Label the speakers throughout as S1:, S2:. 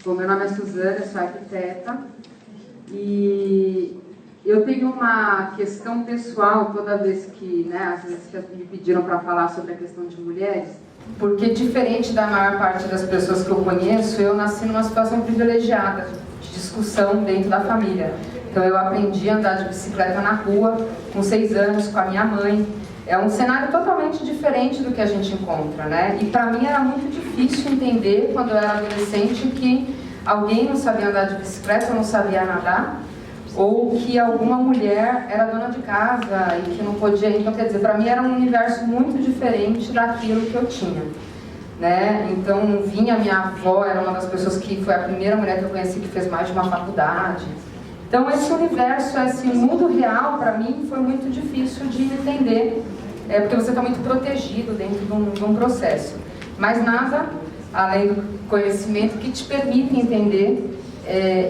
S1: Bom, meu nome é Suzana, eu sou arquiteta e eu tenho uma questão pessoal toda vez que, às vezes que me pediram para falar sobre a questão de mulheres, porque diferente da maior parte das pessoas que eu conheço, eu nasci numa situação privilegiada de discussão dentro da família. Então eu aprendi a andar de bicicleta na rua com 6 anos com a minha mãe. É um cenário totalmente diferente do que a gente encontra, né? E para mim era muito difícil entender, quando eu era adolescente, que alguém não sabia andar de bicicleta, não sabia nadar, ou que alguma mulher era dona de casa e que não podia. Então, quer dizer, para mim era um universo muito diferente daquilo que eu tinha, né? Então, vinha minha avó, era uma das pessoas que foi a primeira mulher que eu conheci que fez mais de uma faculdade. Então, esse universo, esse mundo real, para mim, foi muito difícil de entender, porque você está muito protegido dentro de um processo. Mas nada, além do conhecimento, que te permite entender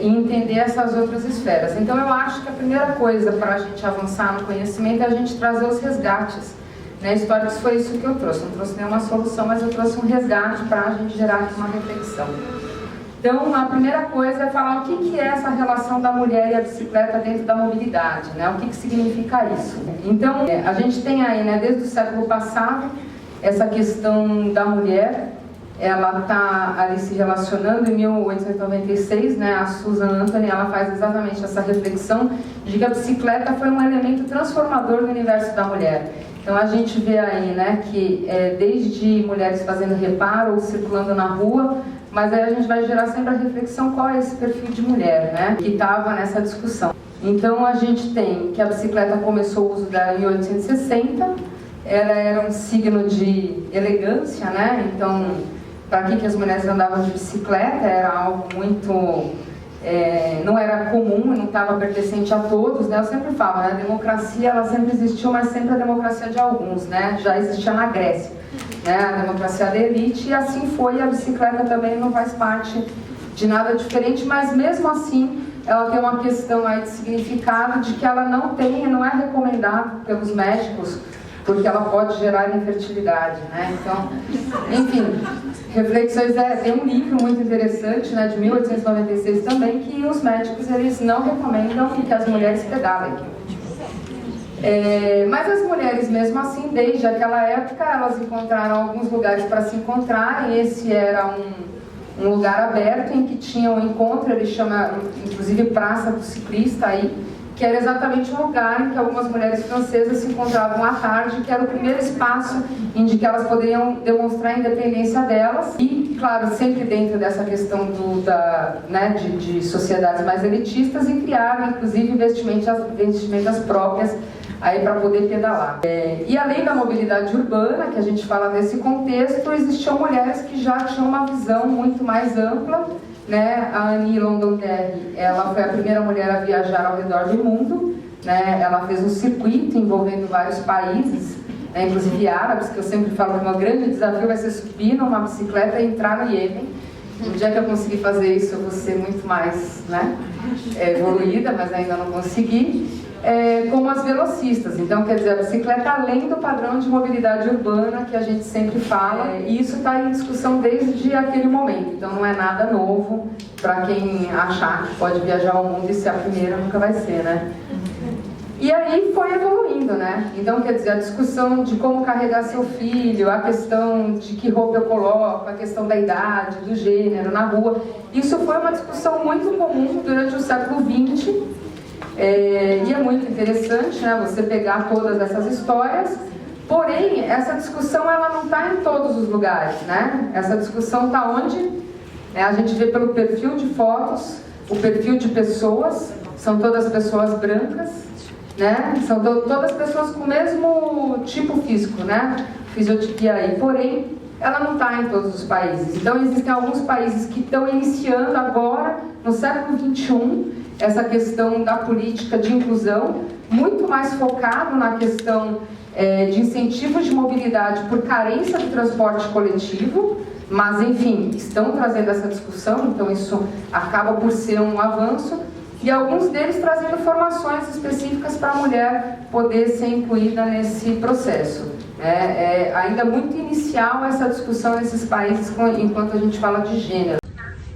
S1: e entender essas outras esferas. Então, eu acho que a primeira coisa para a gente avançar no conhecimento é a gente trazer os resgates, né? Históricos foi isso que eu trouxe. Não trouxe nenhuma solução, mas eu trouxe um resgate para a gente gerar aqui uma reflexão. Então, a primeira coisa é falar o que é essa relação da mulher e a bicicleta dentro da mobilidade, né? O que significa isso. Então, a gente tem aí, né, desde o século passado, essa questão da mulher, ela está ali se relacionando. Em 1896, né, a Susan Anthony, ela faz exatamente essa reflexão de que a bicicleta foi um elemento transformador no universo da mulher. Então, a gente vê aí, né, que desde mulheres fazendo reparo ou circulando na rua, mas aí a gente vai gerar sempre a reflexão qual é esse perfil de mulher, né, que estava nessa discussão. Então a gente tem que a bicicleta começou o uso dela em 1860, ela era um signo de elegância, né, então para que as mulheres andavam de bicicleta era algo muito... não era comum, não estava pertencente a todos, né? Eu sempre falo, né, a democracia ela sempre existiu, mas sempre a democracia de alguns, né? Já existia na Grécia, né? A democracia da elite, e assim foi. A bicicleta também não faz parte de nada diferente, mas mesmo assim ela tem uma questão aí de significado, de que ela não é recomendada pelos médicos, porque ela pode gerar infertilidade, né? Então, enfim, reflexões. Tem um livro muito interessante, né, de 1896 também, que os médicos eles não recomendam que as mulheres pedalem. Mas as mulheres, mesmo assim, desde aquela época, elas encontraram alguns lugares para se encontrarem. Esse era um lugar aberto em que tinha um encontro, ele chama, inclusive, Praça do Ciclista aí, que era exatamente um lugar em que algumas mulheres francesas se encontravam à tarde, que era o primeiro espaço em que elas poderiam demonstrar a independência delas, e, claro, sempre dentro dessa questão de sociedades mais elitistas, e criaram, inclusive, vestimentas próprias aí para poder pedalar. E além da mobilidade urbana, que a gente fala nesse contexto, existiam mulheres que já tinham uma visão muito mais ampla, né? A Annie Londonderry, ela foi a primeira mulher a viajar ao redor do mundo, né? Ela fez um circuito envolvendo vários países, né? Inclusive árabes, que eu sempre falo que o meu grande desafio vai ser subir numa bicicleta e entrar no Iêmen. No dia que eu conseguir fazer isso, eu vou ser muito mais, né, evoluída, mas ainda não consegui. Como as velocistas. Então, quer dizer, a bicicleta além do padrão de mobilidade urbana que a gente sempre fala, e isso está em discussão desde aquele momento. Então, não é nada novo para quem achar que pode viajar ao mundo e ser a primeira, nunca vai ser, né? E aí foi evoluindo, né? Então, quer dizer, a discussão de como carregar seu filho, a questão de que roupa eu coloco, a questão da idade, do gênero na rua, isso foi uma discussão muito comum durante o século XX. E é muito interessante, né, você pegar todas essas histórias, porém, essa discussão ela não está em todos os lugares, né? Essa discussão está onde? A gente vê pelo perfil de fotos, o perfil de pessoas, são todas pessoas brancas, né? São todas pessoas com o mesmo tipo físico, né? Fisiotipia aí, porém, ela não está em todos os países. Então, existem alguns países que estão iniciando agora, no século XXI, essa questão da política de inclusão, muito mais focado na questão de incentivos de mobilidade por carência do transporte coletivo, mas, enfim, estão trazendo essa discussão, então isso acaba por ser um avanço, e alguns deles trazendo formações específicas para a mulher poder ser incluída nesse processo. É ainda muito inicial essa discussão nesses países enquanto a gente fala de gênero.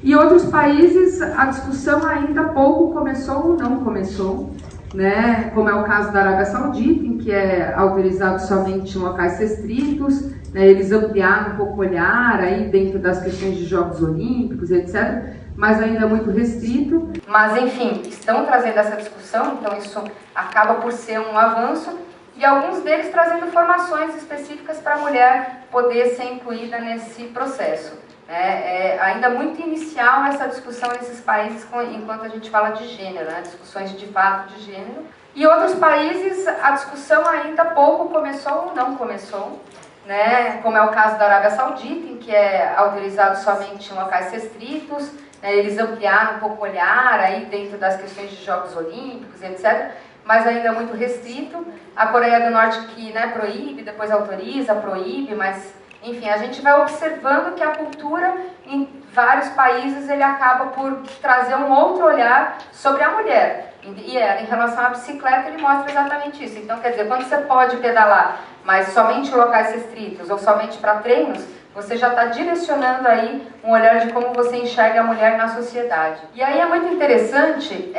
S1: E outros países, a discussão ainda pouco começou ou não começou, né? Como é o caso da Arábia Saudita, em que é autorizado somente em locais restritos, né? Eles ampliaram um pouco o olhar aí dentro das questões de Jogos Olímpicos, etc., mas ainda muito restrito. Mas, enfim, estão trazendo essa discussão, então isso acaba por ser um avanço, e alguns deles trazendo formações específicas para a mulher poder ser incluída nesse processo. É ainda muito inicial essa discussão nesses países enquanto a gente fala de gênero, né? Discussões de fato de gênero. E outros países, a discussão ainda pouco começou ou não começou, né? Como é o caso da Arábia Saudita, em que é autorizado somente em locais restritos, né? Eles ampliaram um pouco o olhar aí dentro das questões de Jogos Olímpicos, etc., mas ainda muito restrito. A Coreia do Norte que, né, proíbe, depois autoriza, proíbe, mas... Enfim, a gente vai observando que a cultura em vários países ele acaba por trazer um outro olhar sobre a mulher. E em relação à bicicleta ele mostra exatamente isso. Então, quer dizer, quando você pode pedalar, mas somente em locais restritos ou somente para treinos, você já está direcionando aí um olhar de como você enxerga a mulher na sociedade. E aí é muito interessante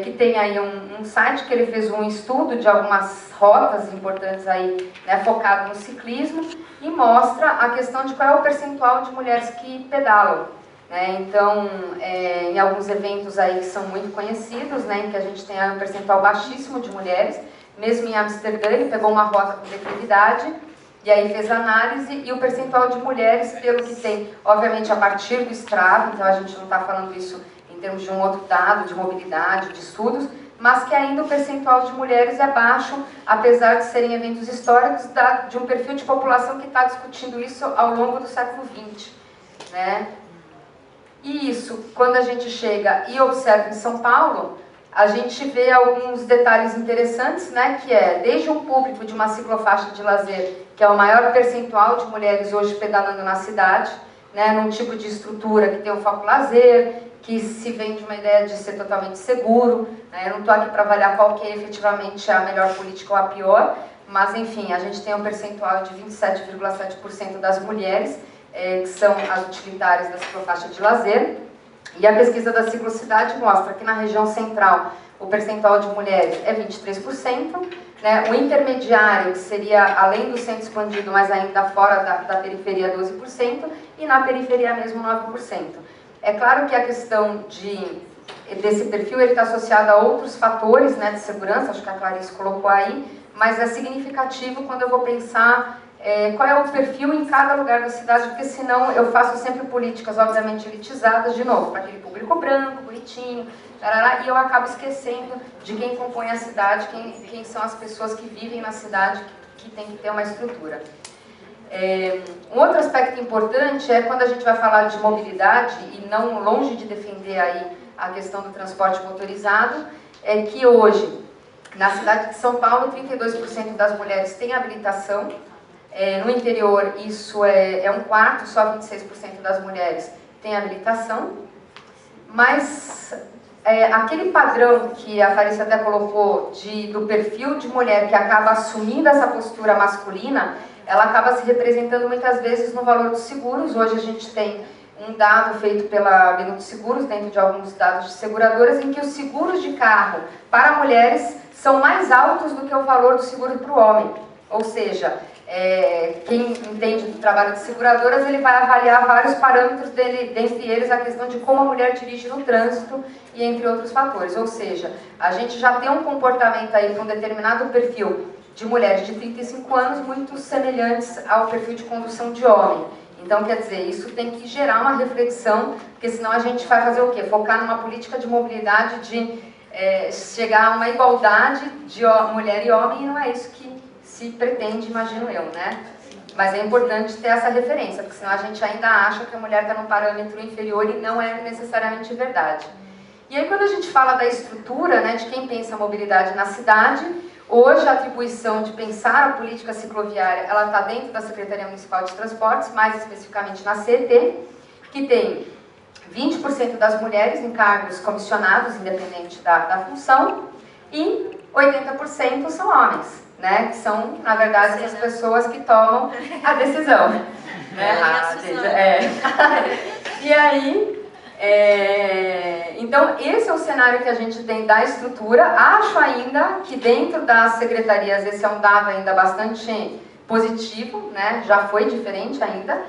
S1: que tem aí um site que ele fez um estudo de algumas rotas importantes aí, né, focado no ciclismo, e mostra a questão de qual é o percentual de mulheres que pedalam. Né? Então, em alguns eventos aí que são muito conhecidos, né, em que a gente tem um percentual baixíssimo de mulheres, mesmo em Amsterdã ele pegou uma rota com declividade, e aí fez análise, e o percentual de mulheres, pelo que tem, obviamente a partir do Strava, então a gente não está falando isso em termos de um outro dado, de mobilidade, de estudos, mas que ainda o percentual de mulheres é baixo, apesar de serem eventos históricos de um perfil de população que está discutindo isso ao longo do século XX. Né? E isso, quando a gente chega e observa em São Paulo, a gente vê alguns detalhes interessantes, né, que é desde um público de uma ciclofaixa de lazer, que é o maior percentual de mulheres hoje pedalando na cidade, né, num tipo de estrutura que tem o foco lazer, que se vende uma ideia de ser totalmente seguro. Né, eu não estou aqui para avaliar qual que é efetivamente a melhor política ou a pior, mas enfim, a gente tem um percentual de 27,7% das mulheres que são as utilitárias da ciclofaixa de lazer. E a pesquisa da ciclocidade mostra que na região central o percentual de mulheres é 23%, né? O intermediário, que seria além do centro expandido, mas ainda fora da periferia, 12%, e na periferia mesmo 9%. É claro que a questão desse perfil está associada a outros fatores, né, de segurança, acho que a Clarice colocou aí, mas é significativo quando eu vou pensar qual é o perfil em cada lugar da cidade, porque senão eu faço sempre políticas, obviamente, elitizadas, de novo, para aquele público branco, bonitinho, tarará, e eu acabo esquecendo de quem compõe a cidade, quem são as pessoas que vivem na cidade, que tem que ter uma estrutura. Um outro aspecto importante é quando a gente vai falar de mobilidade, e não longe de defender aí a questão do transporte motorizado, é que hoje, na cidade de São Paulo, 32% das mulheres têm habilitação. No interior, isso é um quarto, só 26% das mulheres têm habilitação. Mas aquele padrão que a Clarice até colocou do perfil de mulher que acaba assumindo essa postura masculina, ela acaba se representando muitas vezes no valor dos seguros. Hoje a gente tem um dado feito pela Minuto Seguros, dentro de alguns dados de seguradoras, em que os seguros de carro para mulheres são mais altos do que o valor do seguro para o homem. Ou seja, quem entende do trabalho de seguradoras, ele vai avaliar vários parâmetros dentre eles a questão de como a mulher dirige no trânsito e entre outros fatores. Ou seja, a gente já tem um comportamento aí para um determinado perfil de mulheres de 35 anos muito semelhantes ao perfil de condução de homem. Então, quer dizer, isso tem que gerar uma reflexão, porque senão a gente vai fazer o quê? Focar numa política de mobilidade, de chegar a uma igualdade de mulher e homem, e não é isso que se pretende, imagino eu, né? Mas é importante ter essa referência, porque senão a gente ainda acha que a mulher está num parâmetro inferior e não é necessariamente verdade. E aí quando a gente fala da estrutura, né, de quem pensa a mobilidade na cidade, hoje a atribuição de pensar a política cicloviária, ela está dentro da Secretaria Municipal de Transportes, mais especificamente na CET, que tem 20% das mulheres em cargos comissionados, independente da função, e 80% são homens. Né, que são, na verdade, as pessoas que tomam a decisão. Né? E aí, Então, esse é o cenário que a gente tem da estrutura. Acho ainda que dentro das secretarias esse é um dado ainda bastante positivo, né? Já foi diferente ainda.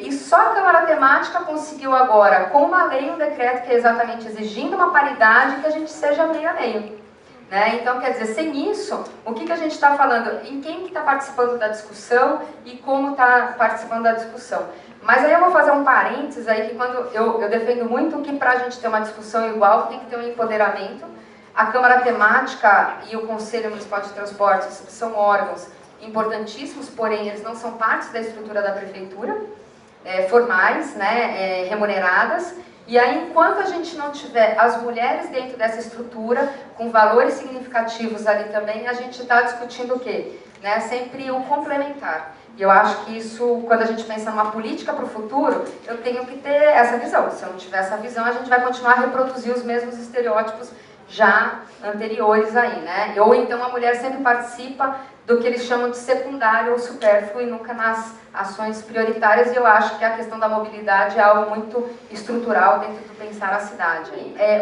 S1: E só a Câmara Temática conseguiu agora, com uma lei, um decreto que é exatamente exigindo uma paridade, que a gente seja meio a meio. Né? Então, quer dizer, sem isso, o que a gente está falando? Em quem está participando da discussão e como está participando da discussão. Mas aí eu vou fazer um parênteses aí, que quando eu defendo muito que para a gente ter uma discussão igual, tem que ter um empoderamento. A Câmara Temática e o Conselho Municipal de Transportes são órgãos importantíssimos, porém eles não são parte da estrutura da prefeitura, formais, né, remuneradas. E aí, enquanto a gente não tiver as mulheres dentro dessa estrutura, com valores significativos ali também, a gente está discutindo o quê? Né? Sempre o complementar. E eu acho que isso, quando a gente pensa numa política para o futuro, eu tenho que ter essa visão. Se eu não tiver essa visão, a gente vai continuar a reproduzir os mesmos estereótipos já anteriores aí, né? Ou então a mulher sempre participa do que eles chamam de secundário ou supérfluo e nunca nas ações prioritárias, e eu acho que a questão da mobilidade é algo muito estrutural dentro do pensar a cidade.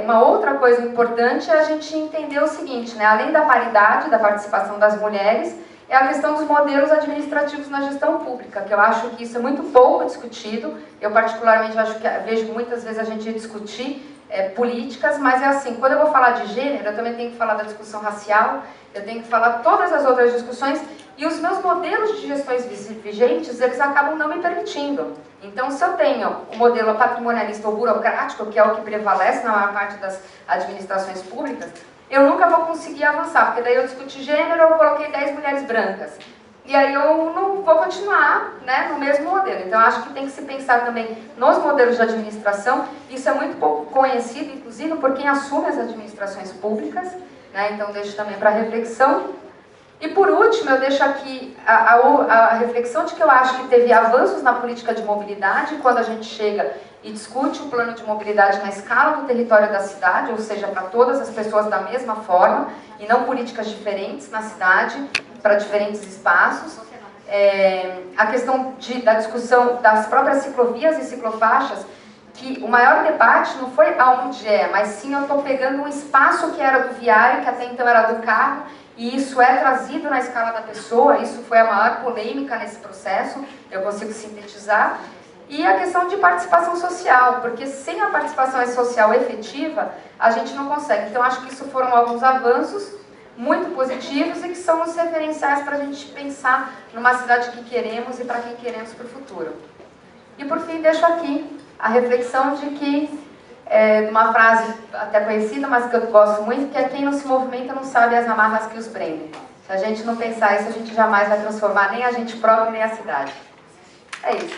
S1: Uma outra coisa importante é a gente entender o seguinte, né? Além da paridade, da participação das mulheres, é a questão dos modelos administrativos na gestão pública, que eu acho que isso é muito pouco discutido. Eu particularmente vejo muitas vezes a gente discutir políticas, mas é assim, quando eu vou falar de gênero, eu também tenho que falar da discussão racial, eu tenho que falar todas as outras discussões, e os meus modelos de gestões vigentes, eles acabam não me permitindo. Então, se eu tenho o modelo patrimonialista ou burocrático, que é o que prevalece na maior parte das administrações públicas, eu nunca vou conseguir avançar, porque daí eu discuti gênero, eu coloquei 10 mulheres brancas. E aí eu não vou continuar, né, no mesmo modelo. Então, acho que tem que se pensar também nos modelos de administração. Isso é muito pouco conhecido, inclusive por quem assume as administrações públicas, né? Então, deixo também para reflexão. E por último, eu deixo aqui a reflexão de que eu acho que teve avanços na política de mobilidade quando a gente chega e discute o plano de mobilidade na escala do território da cidade, ou seja, para todas as pessoas da mesma forma, e não políticas diferentes na cidade, para diferentes espaços. A questão da discussão das próprias ciclovias e ciclofaixas, que o maior debate não foi aonde mas sim eu estou pegando um espaço que era do viário, que até então era do carro, e isso é trazido na escala da pessoa. Isso foi a maior polêmica nesse processo, eu consigo sintetizar. E a questão de participação social, porque sem a participação social efetiva, a gente não consegue. Então, acho que isso foram alguns avanços muito positivos e que são os referenciais para a gente pensar numa cidade que queremos e para quem queremos para o futuro. E, por fim, deixo aqui a reflexão de que, uma frase até conhecida, mas que eu gosto muito, que é: quem não se movimenta não sabe as amarras que os prendem. Se a gente não pensar isso, a gente jamais vai transformar nem a gente próprio, nem a cidade. É isso.